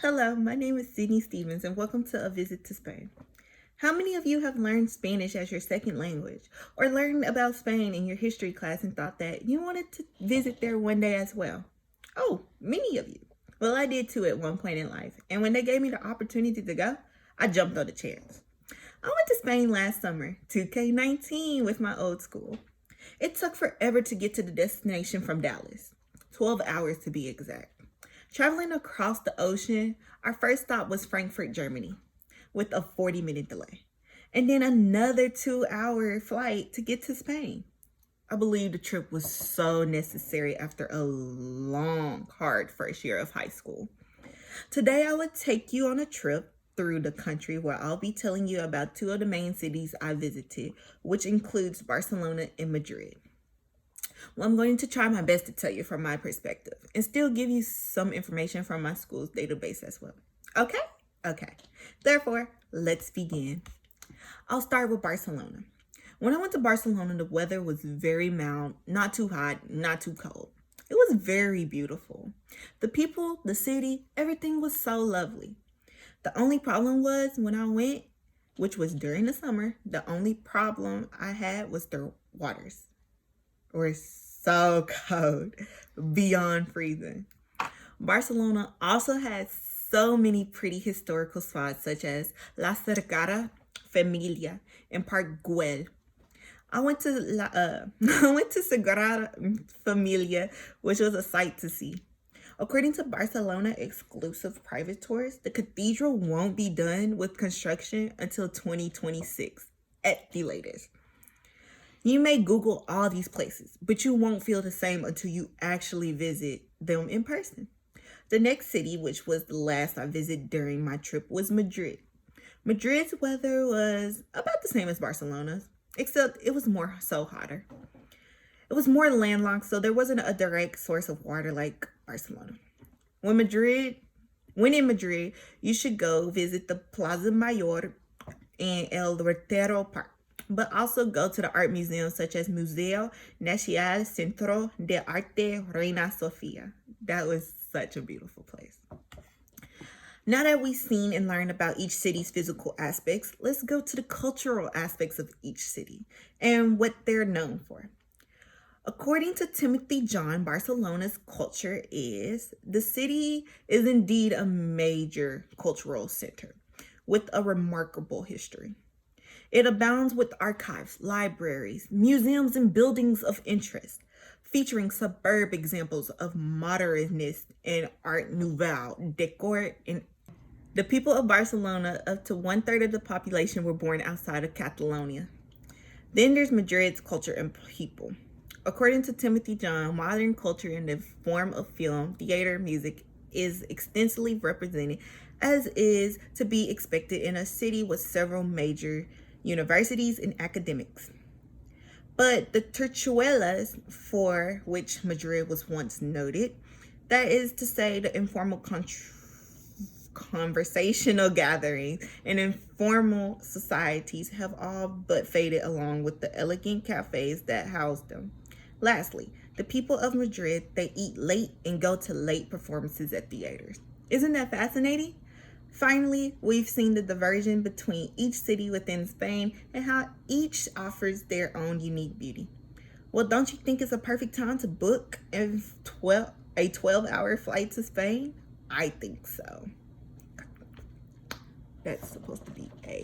Hello, my name is Sydney Stevens, and welcome to A Visit to Spain. How many of you have learned Spanish as your second language, or learned about Spain in your history class and thought that you wanted to visit there one day as well? Oh, many of you. Well, I did too at one point in life, and when they gave me the opportunity to go, I jumped on the chance. I went to Spain last summer, 2K19, with my old school. It took forever to get to the destination from Dallas, 12 hours to be exact. Traveling across the ocean, our first stop was Frankfurt, Germany, with a 40-minute delay, and then another 2-hour flight to get to Spain. I believe the trip was so necessary after a long, hard first year of high school. Today, I will take you on a trip through the country where I'll be telling you about two of the main cities I visited, which includes Barcelona and Madrid. Well, I'm going to try my best to tell you from my perspective and still give you some information from my school's database as well. Okay? Okay. Therefore, let's begin. I'll start with Barcelona. When I went to Barcelona, the weather was very mild, not too hot, not too cold. It was very beautiful. The people, the city, everything was so lovely. The only problem was when I went, which was during the summer, the only problem I had was the waters. Were so cold, beyond freezing. Barcelona also has so many pretty historical spots such as La Sagrada Familia and Park Güell. I went to Sagrada Familia, which was a sight to see. According to Barcelona exclusive private tours, the cathedral won't be done with construction until 2026 at the latest. You may Google all these places, but you won't feel the same until you actually visit them in person. The next city, which was the last I visited during my trip, was Madrid. Madrid's weather was about the same as Barcelona's, except it was more so hotter. It was more landlocked, so there wasn't a direct source of water like Barcelona. When in Madrid, you should go visit the Plaza Mayor and El Retiro Park, but also go to the art museums such as Museo Nacional Centro de Arte Reina Sofia. That was such a beautiful place. Now that we've seen and learned about each city's physical aspects, let's go to the cultural aspects of each city and what they're known for. According to Timothy John, Barcelona's culture is the city is indeed a major cultural center with a remarkable history. It abounds with archives, libraries, museums, and buildings of interest, featuring superb examples of modernist and Art Nouveau decor. And the people of Barcelona, up to 1/3 of the population, were born outside of Catalonia. Then there's Madrid's culture and people. According to Timothy John, modern culture in the form of film, theater, music is extensively represented, as is to be expected in a city with several major universities and academics. But the tertulias, for which Madrid was once noted, that is to say the informal conversational gatherings and informal societies, have all but faded along with the elegant cafes that house them. Lastly, the people of Madrid, they eat late and go to late performances at theaters. Isn't that fascinating? Finally, we've seen the diversion between each city within Spain and how each offers their own unique beauty. Well, don't you think it's a perfect time to book a 12-hour flight to Spain? I think so. That's supposed to be A.